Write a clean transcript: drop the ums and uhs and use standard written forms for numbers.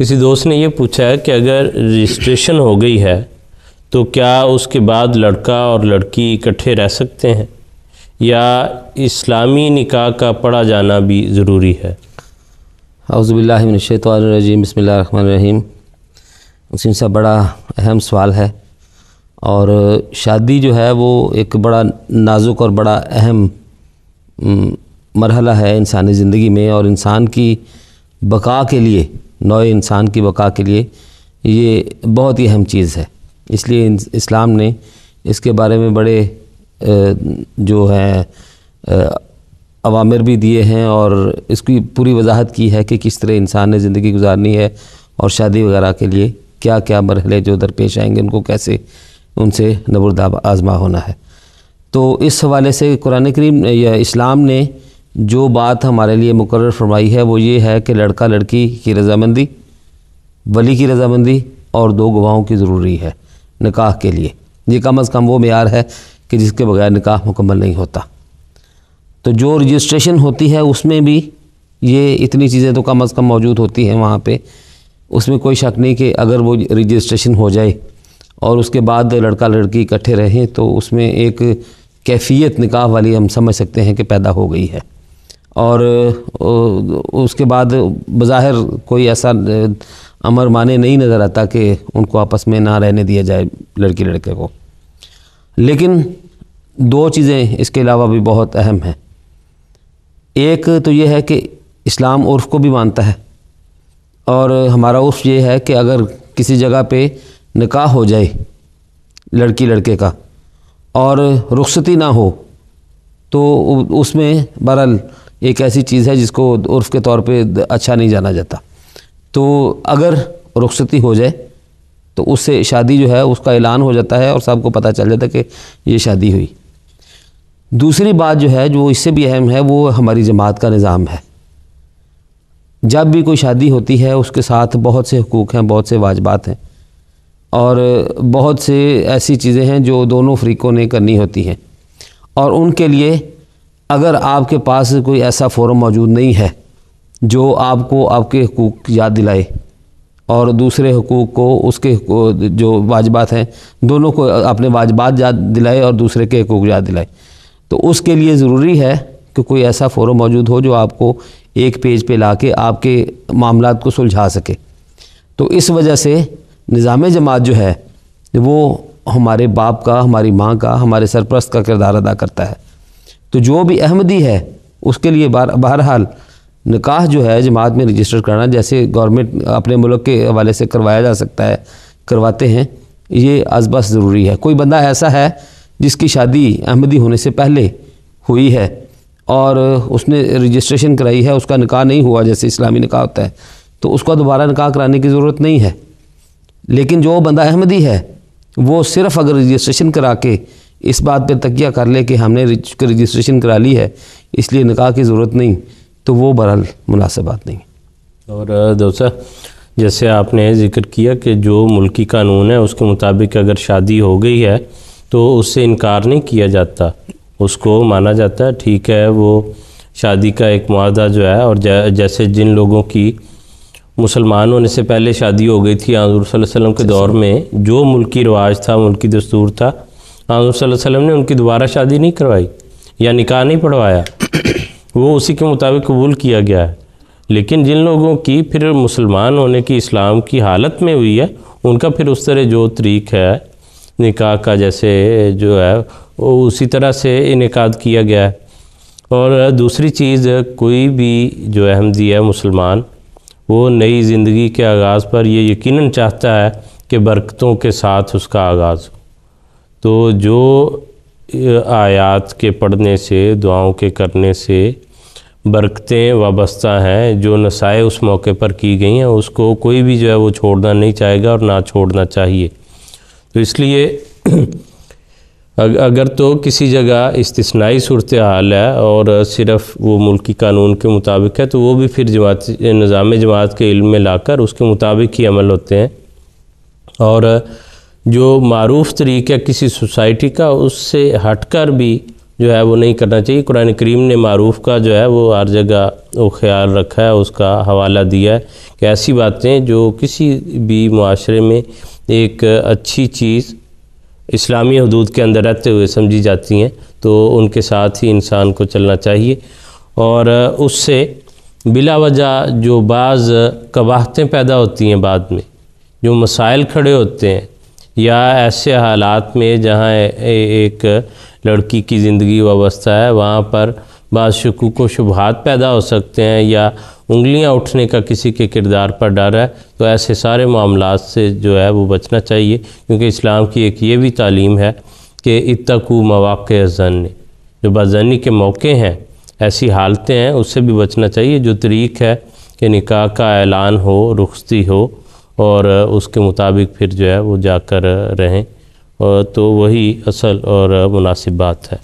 کسی دوست نے یہ پوچھا ہے کہ اگر رجسٹریشن ہو گئی ہے تو کیا اس کے بعد لڑکا اور لڑکی اکٹھے رہ سکتے ہیں یا اسلامی نکاح کا پڑھا جانا بھی ضروری ہے؟ اعوذ باللہ من الشیطان الرجیم، بسم اللہ الرحمن الرحیم۔ حسین صاحب، بڑا اہم سوال ہے، اور شادی جو ہے وہ ایک بڑا نازک اور بڑا اہم مرحلہ ہے انسانی زندگی میں، اور انسان کی بقا کے لیے، نوع انسان کی بقا کے لیے یہ بہت ہی اہم چیز ہے۔ اس لیے اسلام نے اس کے بارے میں بڑے جو ہیں اوامر بھی دیے ہیں، اور اس کی پوری وضاحت کی ہے کہ کس طرح انسان نے زندگی گزارنی ہے، اور شادی وغیرہ کے لیے کیا کیا مرحلے جو درپیش آئیں گے ان کو کیسے ان سے نبرد آزما ہونا ہے۔ تو اس حوالے سے قرآن کریم یا اسلام نے جو بات ہمارے لیے مقرر فرمائی ہے وہ یہ ہے کہ لڑکا لڑکی کی رضامندی، ولی کی رضامندی اور 2 گواہوں کی ضروری ہے نکاح کے لیے۔ یہ کم از کم وہ معیار ہے کہ جس کے بغیر نکاح مکمل نہیں ہوتا۔ تو جو رجسٹریشن ہوتی ہے اس میں بھی یہ اتنی چیزیں تو کم از کم موجود ہوتی ہیں وہاں پہ۔ اس میں کوئی شک نہیں کہ اگر وہ رجسٹریشن ہو جائے اور اس کے بعد لڑکا لڑکی اکٹھے رہیں تو اس میں ایک کیفیت نکاح والی ہم سمجھ سکتے ہیں کہ پیدا ہو گئی ہے، اور اس کے بعد بظاہر کوئی ایسا امر مانے نہیں نظر آتا کہ ان کو آپس میں نہ رہنے دیا جائے لڑکی لڑکے کو۔ لیکن 2 چیزیں اس کے علاوہ بھی بہت اہم ہیں۔ ایک تو یہ ہے کہ اسلام عرف کو بھی مانتا ہے، اور ہمارا عرف یہ ہے کہ اگر کسی جگہ پہ نکاح ہو جائے لڑکی لڑکے کا اور رخصتی نہ ہو تو اس میں بہرحال ایک ایسی چیز ہے جس کو عرف کے طور پہ اچھا نہیں جانا جاتا۔ تو اگر رخصتی ہو جائے تو اس سے شادی جو ہے اس کا اعلان ہو جاتا ہے اور سب کو پتہ چل جاتا ہے کہ یہ شادی ہوئی۔ دوسری بات جو ہے جو اس سے بھی اہم ہے وہ ہماری جماعت کا نظام ہے۔ جب بھی کوئی شادی ہوتی ہے اس کے ساتھ بہت سے حقوق ہیں، بہت سے واجبات ہیں، اور بہت سے ایسی چیزیں ہیں جو دونوں فریقوں نے کرنی ہوتی ہیں، اور ان کے لیے اگر آپ کے پاس کوئی ایسا فورم موجود نہیں ہے جو آپ کو آپ کے حقوق یاد دلائے اور دوسرے حقوق کو اس کے جو واجبات ہیں دونوں کو اپنے واجبات یاد دلائے اور دوسرے کے حقوق یاد دلائے، تو اس کے لیے ضروری ہے کہ کوئی ایسا فورم موجود ہو جو آپ کو ایک پیج پہ لا کے آپ کے معاملات کو سلجھا سکے۔ تو اس وجہ سے نظام جماعت جو ہے وہ ہمارے باپ کا، ہماری ماں کا، ہمارے سرپرست کا کردار ادا کرتا ہے۔ تو جو بھی احمدی ہے اس کے لیے بہرحال نکاح جو ہے جماعت میں رجسٹر کرنا، جیسے گورنمنٹ اپنے ملک کے حوالے سے کروایا جا سکتا ہے، کرواتے ہیں، یہ از بس ضروری ہے۔ کوئی بندہ ایسا ہے جس کی شادی احمدی ہونے سے پہلے ہوئی ہے اور اس نے رجسٹریشن کرائی ہے، اس کا نکاح نہیں ہوا جیسے اسلامی نکاح ہوتا ہے، تو اس کو دوبارہ نکاح کرانے کی ضرورت نہیں ہے۔ لیکن جو بندہ احمدی ہے وہ صرف اگر رجسٹریشن کرا کے اس بات پہ تکیہ کر لے کہ ہم نے رجسٹریشن کرا لی ہے اس لیے نکاح کی ضرورت نہیں، تو وہ بہرحال مناسب بات نہیں۔ اور دوسرا، جیسے آپ نے ذکر کیا کہ جو ملکی قانون ہے اس کے مطابق اگر شادی ہو گئی ہے تو اس سے انکار نہیں کیا جاتا، اس کو مانا جاتا ہے، ٹھیک ہے، وہ شادی کا ایک معاہدہ جو ہے۔ اور جیسے جن لوگوں کی مسلمان ہونے سے پہلے شادی ہو گئی تھی حضور صلی اللہ علیہ وسلم کے دور میں، جو ملکی رواج تھا، ملکی دستور تھا، حضور صلی اللہ علیہ وسلم نے ان کی دوبارہ شادی نہیں کروائی یا نکاح نہیں پڑھوایا، وہ اسی کے مطابق قبول کیا گیا ہے۔ لیکن جن لوگوں کی پھر مسلمان ہونے کی اسلام کی حالت میں ہوئی ہے ان کا پھر اس طرح جو طریق ہے نکاح کا جیسے جو ہے وہ اسی طرح سے انعقاد کیا گیا ہے۔ اور دوسری چیز، کوئی بھی جو احمدی ہے مسلمان، وہ نئی زندگی کے آغاز پر یہ یقیناً چاہتا ہے کہ برکتوں کے ساتھ اس کا آغاز ہو۔ تو جو آیات کے پڑھنے سے، دعاؤں کے کرنے سے برکتیں وابستہ ہیں، جو نصائح اس موقع پر کی گئی ہیں، اس کو کوئی بھی جو ہے وہ چھوڑنا نہیں چاہے گا اور نہ چھوڑنا چاہیے۔ تو اس لیے اگر تو کسی جگہ استثنائی صورتحال ہے اور صرف وہ ملکی قانون کے مطابق ہے تو وہ بھی پھر نظام جماعت کے علم میں لا کر اس کے مطابق ہی عمل ہوتے ہیں۔ اور جو معروف طریقہ کسی سوسائٹی کا، اس سے ہٹ کر بھی جو ہے وہ نہیں کرنا چاہیے۔ قرآن کریم نے معروف کا جو ہے وہ ہر جگہ وہ خیال رکھا ہے، اس کا حوالہ دیا ہے کہ ایسی باتیں جو کسی بھی معاشرے میں ایک اچھی چیز اسلامی حدود کے اندر رہتے ہوئے سمجھی جاتی ہیں تو ان کے ساتھ ہی انسان کو چلنا چاہیے، اور اس سے بلا وجہ جو بعض قباحتیں پیدا ہوتی ہیں، بعد میں جو مسائل کھڑے ہوتے ہیں، یا ایسے حالات میں جہاں ایک لڑکی کی زندگی وابستہ ہے، وہاں پر بعض شکوک و شبہات پیدا ہو سکتے ہیں یا انگلیاں اٹھنے کا کسی کے کردار پر ڈر ہے، تو ایسے سارے معاملات سے جو ہے وہ بچنا چاہیے، کیونکہ اسلام کی ایک یہ بھی تعلیم ہے کہ اتقوا مواقع الظن، جو بدظنی کے موقع ہیں، ایسی حالتیں ہیں، اس سے بھی بچنا چاہیے۔ جو طریق ہے کہ نکاح کا اعلان ہو، رخصتی ہو، اور اس کے مطابق پھر جو ہے وہ جا کر رہیں، تو وہی اصل اور مناسب بات ہے۔